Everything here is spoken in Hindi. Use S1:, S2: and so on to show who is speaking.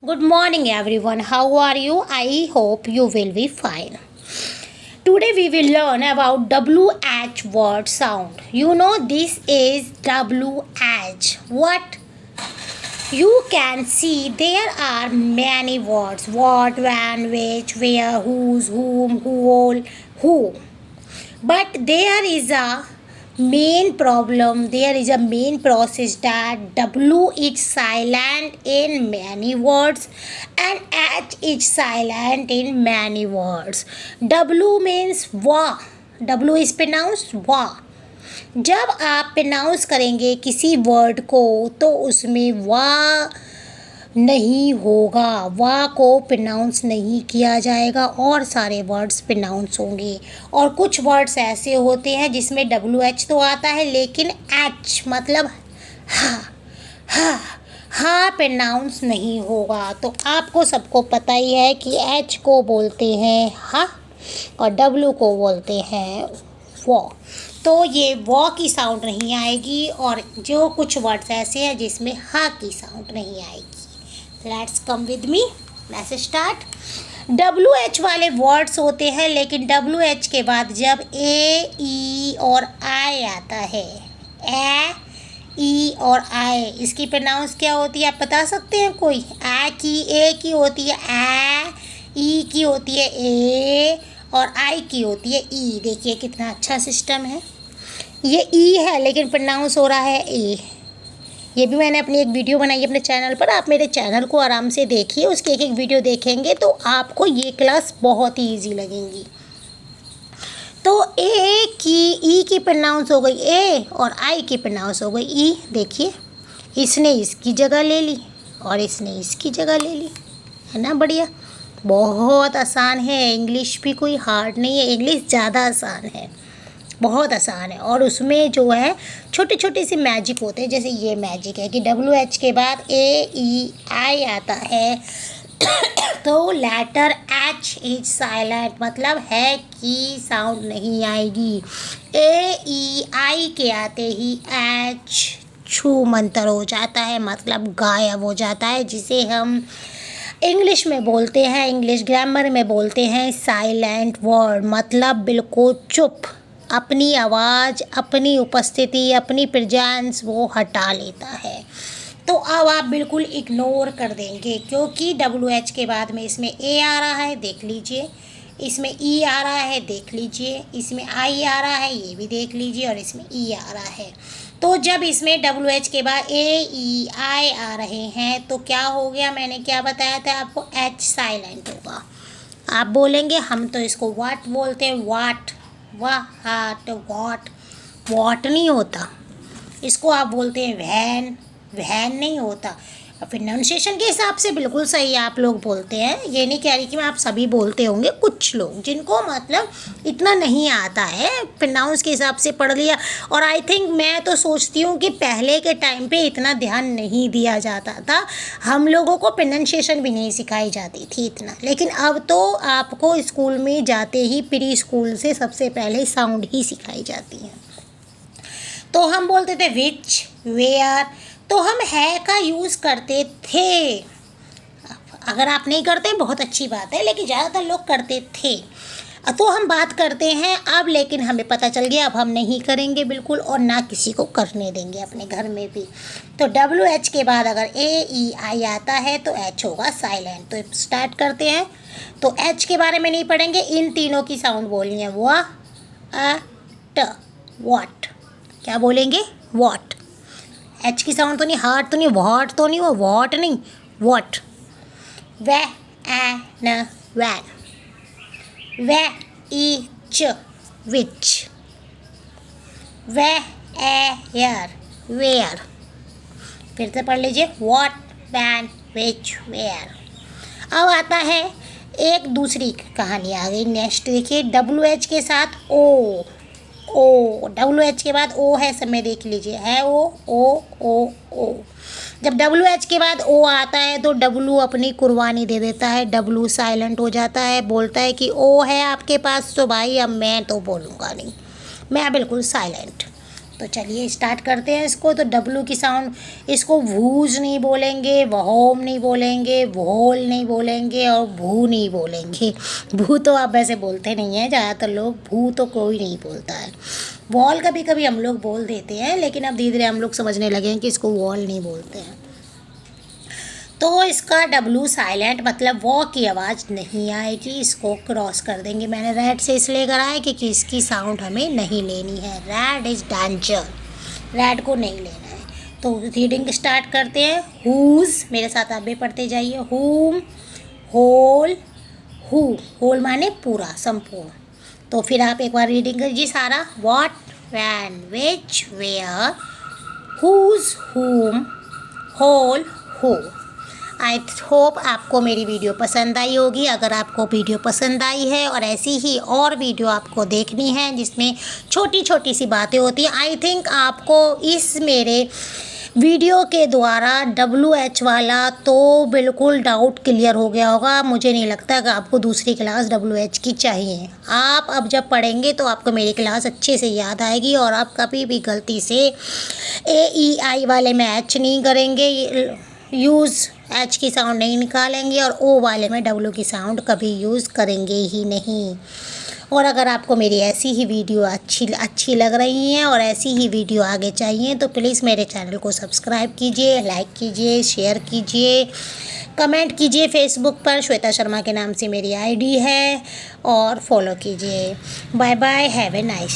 S1: Good morning, everyone. How are you? I hope you will be fine. Today we will learn about WH word sound. You know this is WH. What? You can see there are many words. What, when, which, where, whose, whom, who, all, who. But there is a main problem, there is a main process that W is silent in many words and H is silent in many words. W means wa. W is pronounced wa. जब आप प्रोनाउंस करेंगे किसी वर्ड को तो उसमें वा नहीं होगा, वा को प्रोनाउंस नहीं किया जाएगा और सारे वर्ड्स प्रोनाउंस होंगे। और कुछ वर्ड्स ऐसे होते हैं जिसमें WH तो आता है लेकिन H मतलब हा प्रोनाउंस नहीं होगा। तो आपको सबको पता ही है कि H को बोलते हैं हा और W को बोलते हैं वो। तो ये वो की साउंड नहीं आएगी और जो कुछ वर्ड्स ऐसे हैं जिसमें हा की साउंड नहीं आएगी। Let's come with me, let's start. WH वाले वर्ड्स होते हैं लेकिन WH के बाद जब ए ई और आई आता है, ए ई और आई, इसकी प्रोनाउंस क्या होती है आप बता सकते हैं कोई? ए की होती है ए, ई की होती है ए और आई की होती है ई। देखिए कितना अच्छा सिस्टम है। ये ई है लेकिन प्रोनाउंस हो रहा है ए। ये भी मैंने अपनी एक वीडियो बनाई है अपने चैनल पर, आप मेरे चैनल को आराम से देखिए, उसकी एक वीडियो देखेंगे तो आपको ये क्लास बहुत ही ईजी लगेंगी। तो ए की ई की प्रोनाउंस हो गई ए और आई की प्रोनाउंस हो गई ई। देखिए इसने इसकी जगह ले ली और इसने इसकी जगह ले ली, है ना? बढ़िया, बहुत आसान है। इंग्लिश भी कोई हार्ड नहीं है, इंग्लिश ज़्यादा आसान है, बहुत आसान है। और उसमें जो है छोटे छोटे से मैजिक होते हैं, जैसे ये मैजिक है कि WH के बाद ए ई आई आता है तो लेटर H इज साइलेंट, मतलब है कि साउंड नहीं आएगी। ए ई आई के आते ही H छू मंतर हो जाता है, मतलब गायब हो जाता है, जिसे हम इंग्लिश में बोलते हैं, इंग्लिश ग्रामर में बोलते हैं साइलेंट वर्ड, मतलब बिल्कुल चुप। अपनी आवाज़, अपनी उपस्थिति, अपनी प्रेजेंस वो हटा लेता है। तो अब आप बिल्कुल इग्नोर कर देंगे क्योंकि WH के बाद में इसमें ए आ रहा है, देख लीजिए, इसमें ई आ रहा है, देख लीजिए, इसमें आई आ रहा है, ये भी देख लीजिए, और इसमें ई आ रहा है। तो जब इसमें WH के बाद ए ई आई आ रहे हैं तो क्या हो गया, मैंने क्या बताया था आपको? H साइलेंट होगा। आप बोलेंगे हम तो इसको वाट बोलते हैं, वाट, वाट, वॉट नहीं होता, इसको आप बोलते हैं वैन, वैन नहीं होता। प्रोनाउंसिएशन के हिसाब से बिल्कुल सही आप लोग बोलते हैं, ये नहीं कह रही कि मैं आप सभी बोलते होंगे, कुछ लोग जिनको मतलब इतना नहीं आता है प्रोनाउंस के हिसाब से पढ़ लिया। और आई थिंक, मैं तो सोचती हूँ कि पहले के टाइम पे इतना ध्यान नहीं दिया जाता था, हम लोगों को प्रोनाउंसिएशन भी नहीं सिखाई जाती थी इतना। लेकिन अब तो आपको स्कूल में जाते ही प्री स्कूल से सबसे पहले साउंड ही सिखाई जाती है। तो हम बोलते थे विच, वेयर, तो हम है का यूज़ करते थे। अगर आप नहीं करते बहुत अच्छी बात है, लेकिन ज़्यादातर लोग करते थे। तो हम बात करते हैं अब, लेकिन हमें पता चल गया अब हम नहीं करेंगे बिल्कुल, और ना किसी को करने देंगे अपने घर में भी। तो WH के बाद अगर ए ई आई आता है तो H होगा साइलेंट। तो स्टार्ट करते हैं। तो H के बारे में नहीं पढ़ेंगे, इन तीनों की साउंड बोलनी है, व अ ट, वॉट। क्या बोलेंगे? वॉट। H की साउंड तो नहीं, हार्ट तो नहीं, वॉट तो नहीं, वो वॉट नहीं, वॉट। वे ए न वैन, वे ई च विच, वे ए यर वेयर। फिर से पढ़ लीजिए, वॉट, वैन, विच, वेयर। अब आता है एक दूसरी कहानी आ गई। नेक्स्ट देखिए, WH के साथ ओ, WH के बाद ओ है, समय देख लीजिए, है ओ। जब WH के बाद ओ आता है तो W अपनी कुर्बानी दे देता है, W साइलेंट हो जाता है, बोलता है कि ओ है आपके पास तो भाई अब मैं तो बोलूँगा नहीं, मैं बिल्कुल साइलेंट। तो चलिए स्टार्ट करते हैं इसको। तो डब्लू की साउंड, इसको वूज नहीं बोलेंगे, वहोम नहीं बोलेंगे, वोल नहीं बोलेंगे और भू नहीं बोलेंगे। भू तो आप वैसे बोलते नहीं हैं ज़्यादातर लोग, भू तो कोई नहीं बोलता है। वॉल कभी कभी हम लोग बोल देते हैं, लेकिन अब धीरे धीरे हम लोग समझने लगे हैं कि इसको वॉल नहीं बोलते हैं। तो इसका डब्लू साइलेंट मतलब वॉ की आवाज़ नहीं आएगी, इसको क्रॉस कर देंगे। मैंने रैड से इसलिए करा है क्योंकि इसकी साउंड हमें नहीं लेनी है। रैड इज़ डेंजर, रैड को नहीं लेना है। तो रीडिंग स्टार्ट करते हैं। हुज, मेरे साथ आप भी पढ़ते जाइए। हुम, होल, हु, होल माने पूरा, संपूर्ण। तो फिर आप एक बार रीडिंग कीजिए सारा। What, when, which, where, whose, whom, whole, who. I hope आपको मेरी वीडियो पसंद आई होगी। अगर आपको वीडियो पसंद आई है और ऐसी ही और वीडियो आपको देखनी है जिसमें छोटी छोटी सी बातें होती हैं, आई थिंक आपको इस मेरे वीडियो के द्वारा WH वाला तो बिल्कुल डाउट क्लियर हो गया होगा। मुझे नहीं लगता कि आपको दूसरी क्लास WH की चाहिए। आप अब जब पढ़ेंगे तो आपको मेरी क्लास अच्छे से याद आएगी और आप कभी भी गलती से AEI वाले में H नहीं करेंगे, यूज़ H की साउंड नहीं निकालेंगे और O वाले में W की साउंड कभी यूज़ करेंगे ही नहीं। और अगर आपको मेरी ऐसी ही वीडियो अच्छी लग रही हैं और ऐसी ही वीडियो आगे चाहिए तो प्लीज़ मेरे चैनल को सब्सक्राइब कीजिए, लाइक कीजिए, शेयर कीजिए, कमेंट कीजिए। फेसबुक पर श्वेता शर्मा के नाम से मेरी ID है और फॉलो कीजिए। Bye bye, have a nice.